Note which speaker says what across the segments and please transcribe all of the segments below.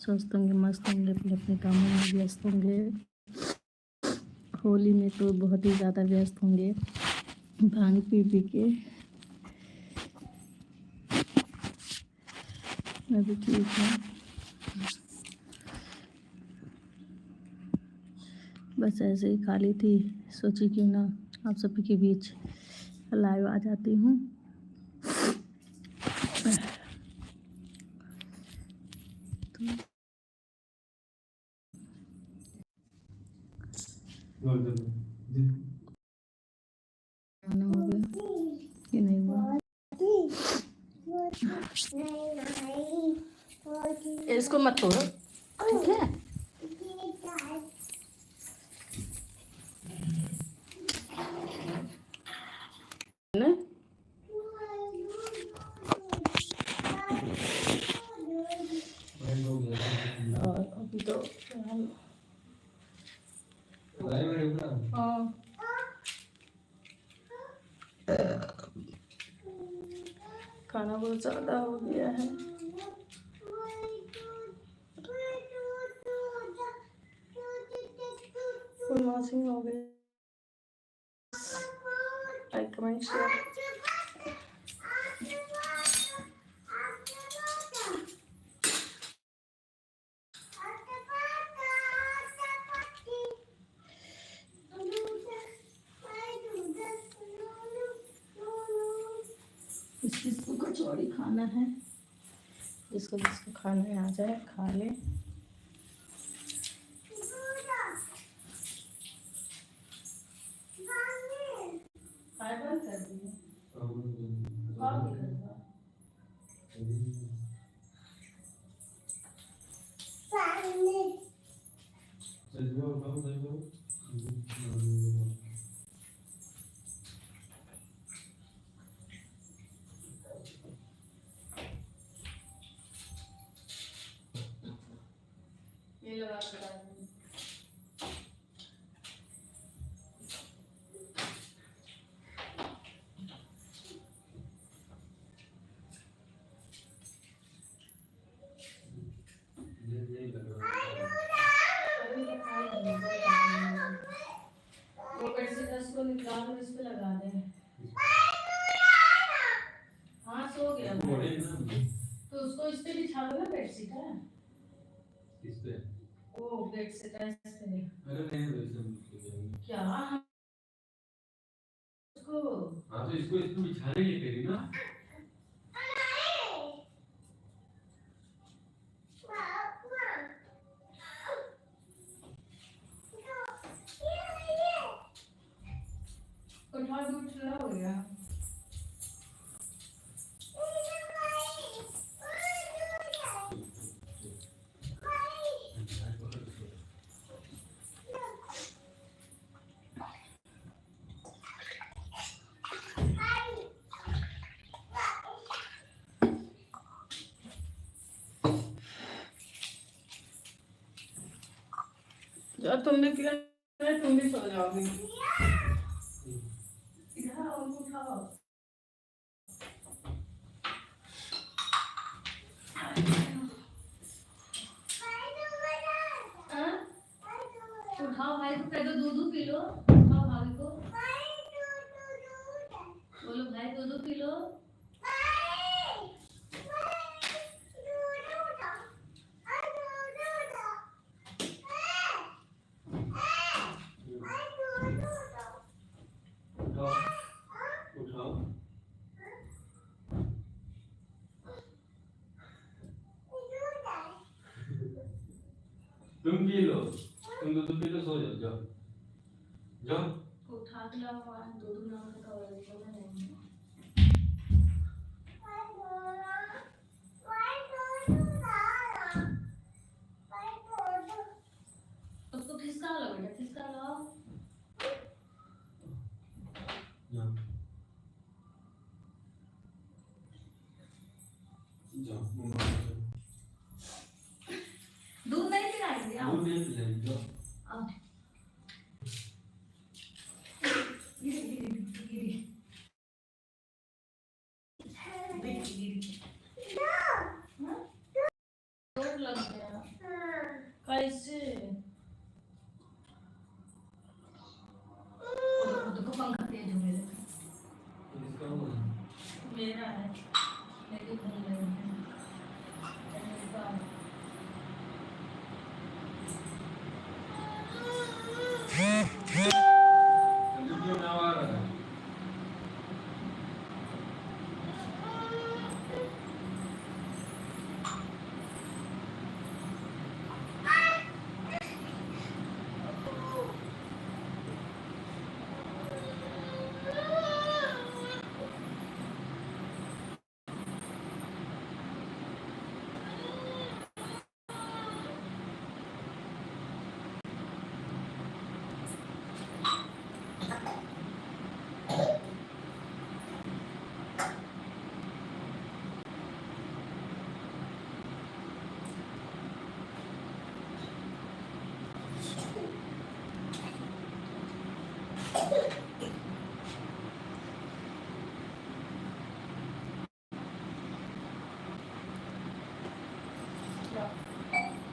Speaker 1: स्वस्थ होंगे, मस्त होंगे, अपने अपने कामों में व्यस्त होंगे। होली में तो बहुत ही ज़्यादा व्यस्त होंगे भांग पी पी के। मैं भी ठीक हूँ, बस ऐसे ही खाली थी, सोची क्यों ना आप सभी के बीच लाइव आ जाती हूँ। खाना हो गया कि नहीं हुआ? इसको मत तोड़ो, ठीक है? ना और अभी तो हाँ खाना बहुत ज़्यादा हो गया है। फुल वॉशिंग हो गई। Like comment share. इसको कचौड़ी खाना है, जिसको जिसको खाना है आ जाए खा ले। बंद कर दिए। ये लगा कर को निकाल इस पे लगा दे। हाँ सो गया तो उसको इस पे बिछा दो ना, बेडशीट है इस पे, वो बेडशीट है इस पे। अरे नहीं क्या उसको, हाँ तो इसको इस पे बिछा देंगे तेरी ना। उठा दूध चला हो गया। जब तुमने किया तुम भी सो जाओगे। इधर आओ, उठाओ। उठाओ भाई को, पहले दूध पी लो। उठाओ भाभी को, बोलो भाई दूध पी लो। तुम पी लो, तुम दूध पी लो, सो जाओ, जाओ जाओ। उठा के लाओ, दूध ना हो तो उसको खिसका लो बेटा, खिसका लो। दूध नहीं पिलाएंगे आप? दूध नहीं पिलाएंगे। चोट लग गया। कैसे देखो पंखा तेज हो मेरे मेरा है लेकिन घूम रहे हैं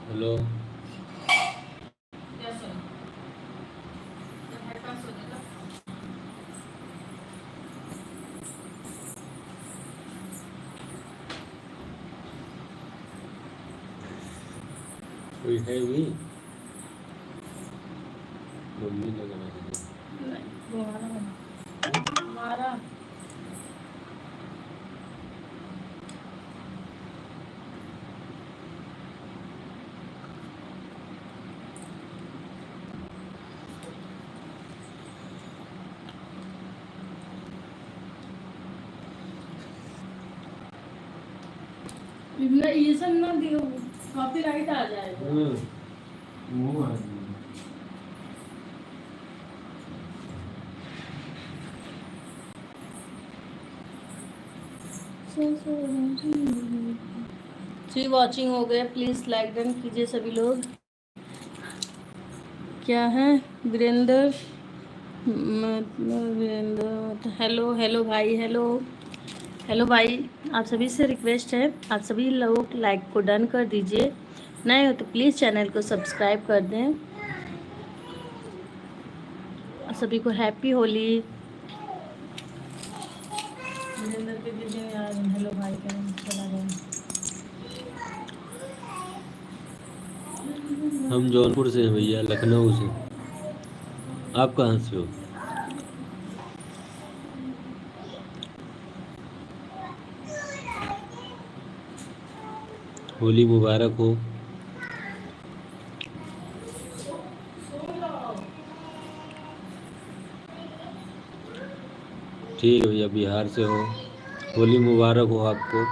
Speaker 2: हेलो कोई है भी मम्मी लगाना
Speaker 1: हमारा ये सब ना दियो कॉपीराइट आ जाएगा
Speaker 2: मुंह आ
Speaker 1: जी वॉचिंग हो गया प्लीज लाइक डन कीजिए सभी लोग क्या है वीरेंद्र वीरेंद्र हेलो हेलो भाई हेलो हेलो भाई आप सभी से रिक्वेस्ट है आप सभी लोग लाइक को डन कर दीजिए नए हो तो प्लीज़ चैनल को सब्सक्राइब कर दें सभी को हैप्पी होली वीरेंद्र के दीजिए यार हेलो भाई चला गया
Speaker 2: हम जौनपुर से हैं भैया लखनऊ से आप कहाँ से हो होली मुबारक हो ठीक है भैया बिहार से हो होली मुबारक हो आपको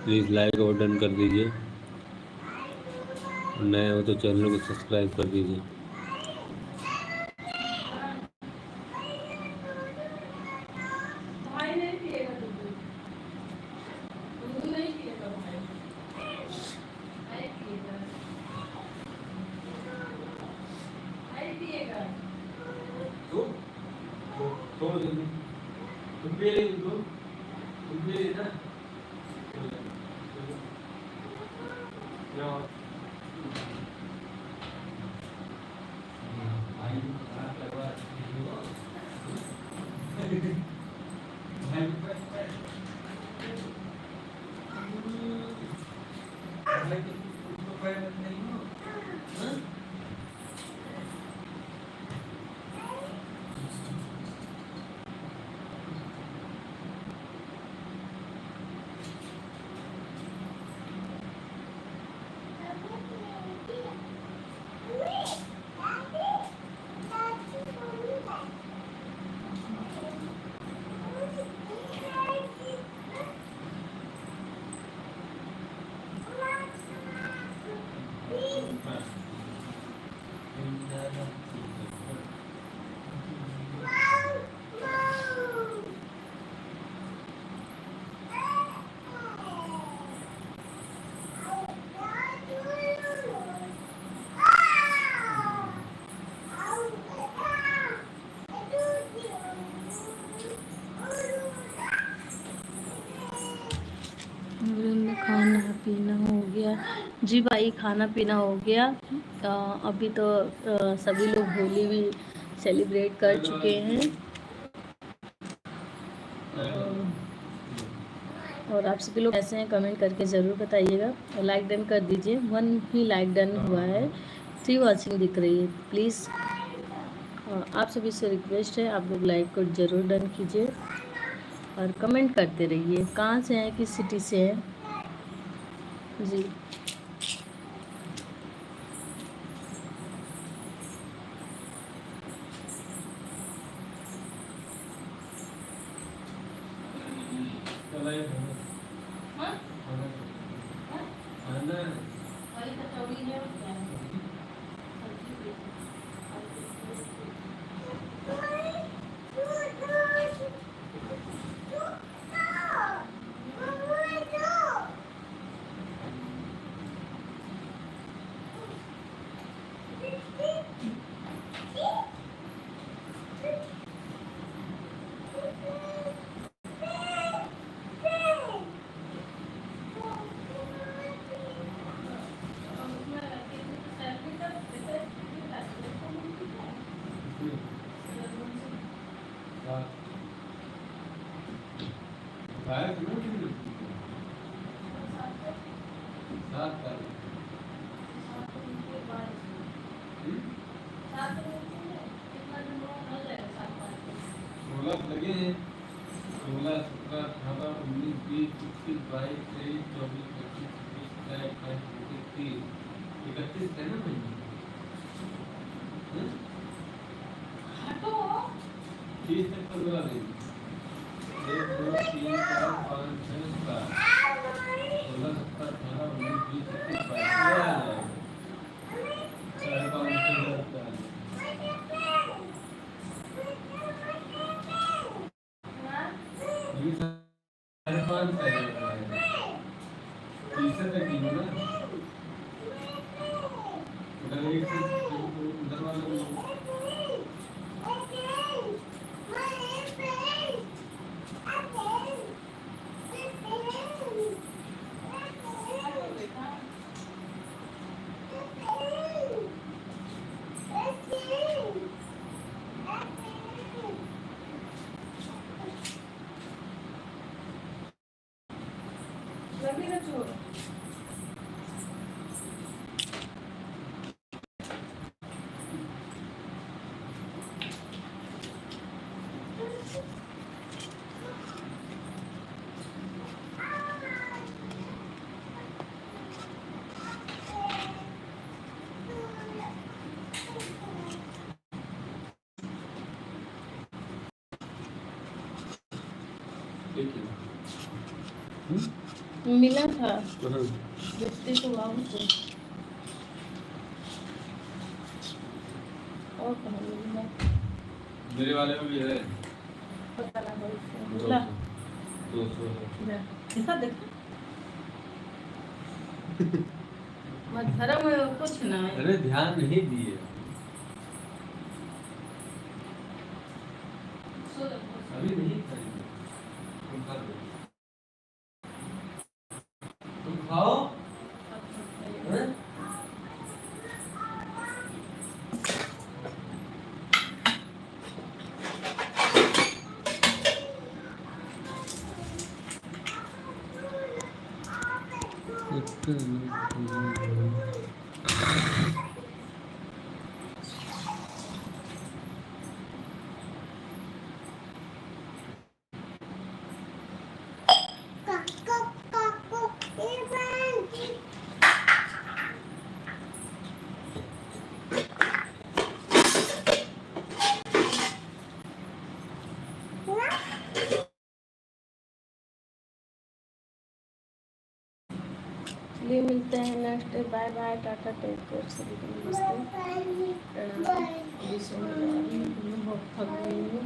Speaker 2: प्लीज़ लाइक और डन कर दीजिए नए हो तो चैनल को सब्सक्राइब कर दीजिए
Speaker 3: जी भाई, खाना पीना हो गया। अभी तो सभी लोग होली भी सेलिब्रेट कर चुके हैं। और आप सभी लोग कैसे हैं कमेंट करके ज़रूर बताइएगा और लाइक डन कर दीजिए। 1 ही लाइक डन हुआ है, 3 वॉचिंग दिख रही है। प्लीज़ आप सभी से रिक्वेस्ट है, आप लोग लाइक को ज़रूर डन कीजिए और कमेंट करते रहिए। कहाँ से हैं, किस सिटी से हैं जी।
Speaker 1: वही कचौड़ी है और क्या है? सब्जी भी है।
Speaker 2: लगे हैं 16, 17, 18, 19, 20, 21, 22, 23, 24, 25, 26, 27, 28, 29, 30, 31 है ना महीने। 30 तक 15 दिन। 1, 2, 3, 4, 5, 6, 7, 16, 17, 18, 19, 20, 21, 22 आ जाएगा। 5,500 लगता है। ये 5,500 है। 30 तक की ना उधर एक से उधर वाले लोग
Speaker 3: मिला था देखते तो आओ तो और कहाँ मिला
Speaker 2: मेरे वाले में भी है।
Speaker 3: पता ना मिला
Speaker 2: 200
Speaker 3: देखा देखा मत धर्म में कुछ ना है।
Speaker 2: अरे ध्यान नहीं दिए। अभी नहीं खाएंगे। तुम खाओ।
Speaker 3: चलिए मिलते हैं next day. Bye bye, tata, take care, सभी को नमस्ते, प्रणाम। अभी सोने जा रही हूँ, बहुत थक गई हूँ।